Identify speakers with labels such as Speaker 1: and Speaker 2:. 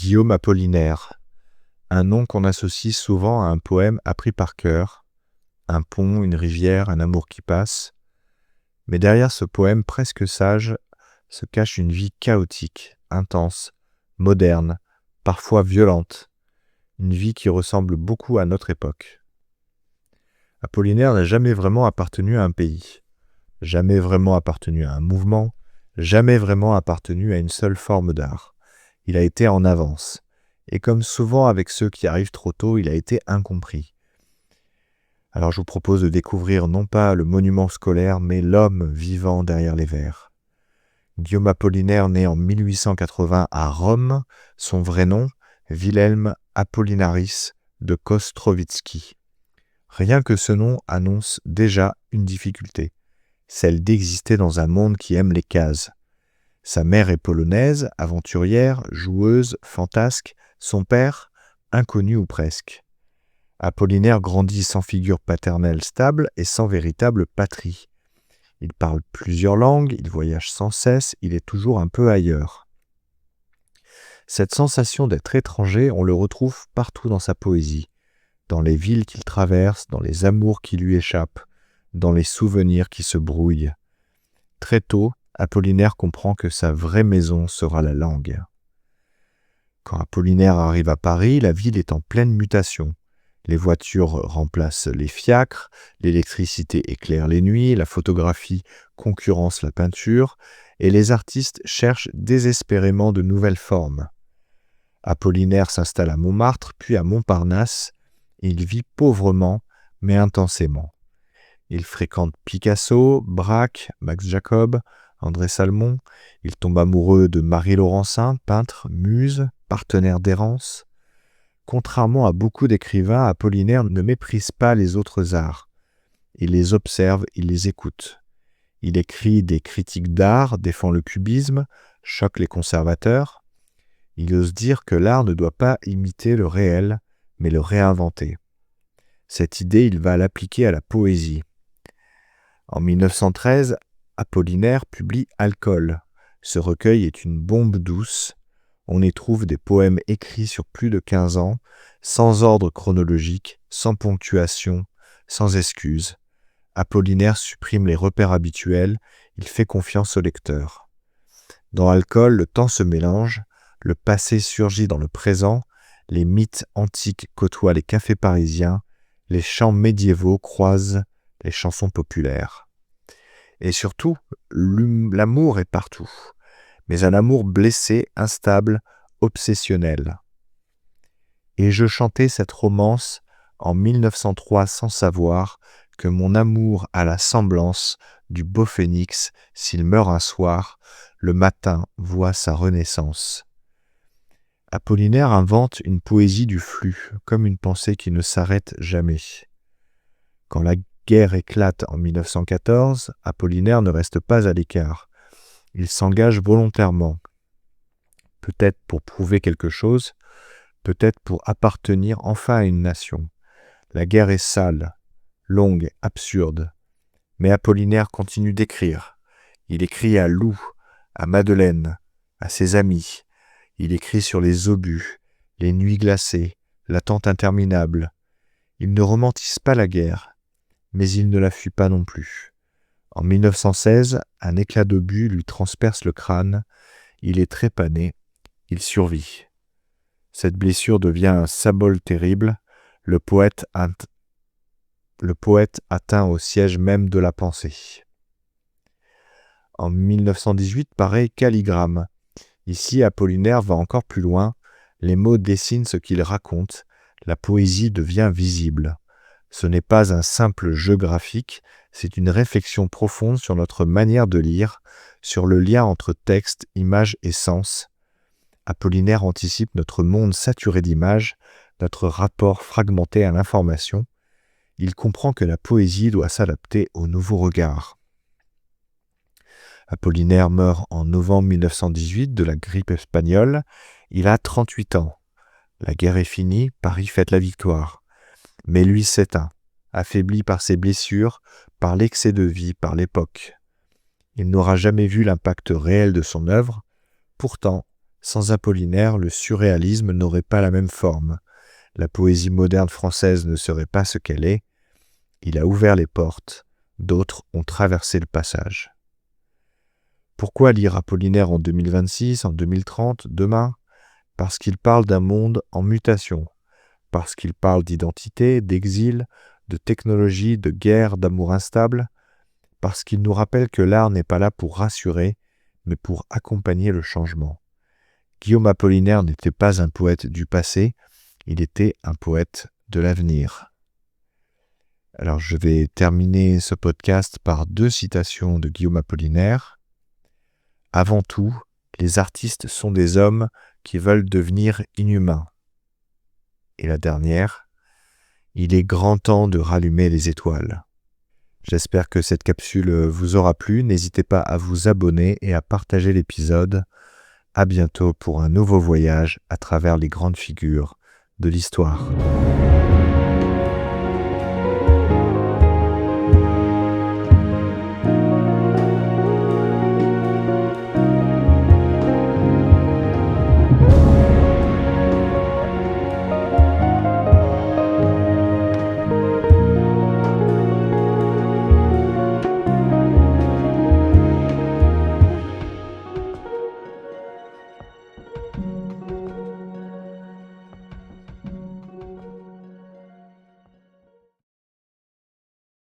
Speaker 1: Guillaume Apollinaire, un nom qu'on associe souvent à un poème appris par cœur, un pont, une rivière, un amour qui passe. Mais derrière ce poème presque sage se cache une vie chaotique, intense, moderne, parfois violente, une vie qui ressemble beaucoup à notre époque. Apollinaire n'a jamais vraiment appartenu à un pays, jamais vraiment appartenu à un mouvement, jamais vraiment appartenu à une seule forme d'art. Il a été en avance, et comme souvent avec ceux qui arrivent trop tôt, il a été incompris. Alors je vous propose de découvrir non pas le monument scolaire, mais l'homme vivant derrière les vers. Guillaume Apollinaire naît en 1880 à Rome, son vrai nom, Wilhelm Apollinaris de Kostrowitzki. Rien que ce nom annonce déjà une difficulté, celle d'exister dans un monde qui aime les cases. Sa mère est polonaise, aventurière, joueuse, fantasque, son père, inconnu ou presque. Apollinaire grandit sans figure paternelle stable et sans véritable patrie. Il parle plusieurs langues, il voyage sans cesse, il est toujours un peu ailleurs. Cette sensation d'être étranger, on le retrouve partout dans sa poésie, dans les villes qu'il traverse, dans les amours qui lui échappent, dans les souvenirs qui se brouillent. Très tôt, Apollinaire comprend que sa vraie maison sera la langue. Quand Apollinaire arrive à Paris, la ville est en pleine mutation. Les voitures remplacent les fiacres, l'électricité éclaire les nuits, la photographie concurrence la peinture, et les artistes cherchent désespérément de nouvelles formes. Apollinaire s'installe à Montmartre, puis à Montparnasse, et il vit pauvrement, mais intensément. Il fréquente Picasso, Braque, Max Jacob, André Salmon. Il tombe amoureux de Marie Laurencin, peintre, muse, partenaire d'errance. Contrairement à beaucoup d'écrivains, Apollinaire ne méprise pas les autres arts. Il les observe, il les écoute. Il écrit des critiques d'art, défend le cubisme, choque les conservateurs. Il ose dire que l'art ne doit pas imiter le réel, mais le réinventer. Cette idée, il va l'appliquer à la poésie. En 1913, Apollinaire publie Alcool. Ce recueil est une bombe douce. On y trouve des poèmes écrits sur plus de 15 ans, sans ordre chronologique, sans ponctuation, sans excuse. Apollinaire supprime les repères habituels, il fait confiance au lecteur. Dans Alcool, le temps se mélange, le passé surgit dans le présent, les mythes antiques côtoient les cafés parisiens, les chants médiévaux croisent les chansons populaires. Et surtout, l'amour est partout, mais un amour blessé, instable, obsessionnel. Et je chantais cette romance en 1903 sans savoir que mon amour a la semblance du beau phénix, s'il meurt un soir, le matin voit sa renaissance. Apollinaire invente une poésie du flux, comme une pensée qui ne s'arrête jamais. Quand la guerre éclate en 1914, Apollinaire ne reste pas à l'écart. Il s'engage volontairement, peut-être pour prouver quelque chose, peut-être pour appartenir enfin à une nation. La guerre est sale, longue, absurde, mais Apollinaire continue d'écrire. Il écrit à Lou, à Madeleine, à ses amis. Il écrit sur les obus, les nuits glacées, l'attente interminable. Il ne romantise pas la guerre, mais il ne la fuit pas non plus. En 1916, un éclat d'obus lui transperce le crâne. Il est trépané, il survit. Cette blessure devient un symbole terrible. Le poète atteint au siège même de la pensée. En 1918 paraît Calligramme. Ici, Apollinaire va encore plus loin. Les mots dessinent ce qu'ils racontent. La poésie devient visible. Ce n'est pas un simple jeu graphique, c'est une réflexion profonde sur notre manière de lire, sur le lien entre texte, image et sens. Apollinaire anticipe notre monde saturé d'images, notre rapport fragmenté à l'information. Il comprend que la poésie doit s'adapter au nouveau regard. Apollinaire meurt en novembre 1918 de la grippe espagnole. Il a 38 ans. La guerre est finie, Paris fête la victoire. Mais lui s'éteint, affaibli par ses blessures, par l'excès de vie, par l'époque. Il n'aura jamais vu l'impact réel de son œuvre. Pourtant, Sans Apollinaire, le surréalisme n'aurait pas la même forme. La poésie moderne française ne serait pas ce qu'elle est. Il a ouvert les portes, d'autres ont traversé le passage. Pourquoi lire Apollinaire en 2026, en 2030, demain ? Parce qu'il parle d'un monde en mutation, parce qu'il parle d'identité, d'exil, de technologie, de guerre, d'amour instable, parce qu'il nous rappelle que l'art n'est pas là pour rassurer, mais pour accompagner le changement. Guillaume Apollinaire n'était pas un poète du passé, il était un poète de l'avenir. Alors je vais terminer ce podcast par 2 citations de Guillaume Apollinaire. Avant tout, les artistes sont des hommes qui veulent devenir inhumains. Et la dernière, il est grand temps de rallumer les étoiles. J'espère que cette capsule vous aura plu. N'hésitez pas à vous abonner et à partager l'épisode. À bientôt pour un nouveau voyage à travers les grandes figures de l'histoire.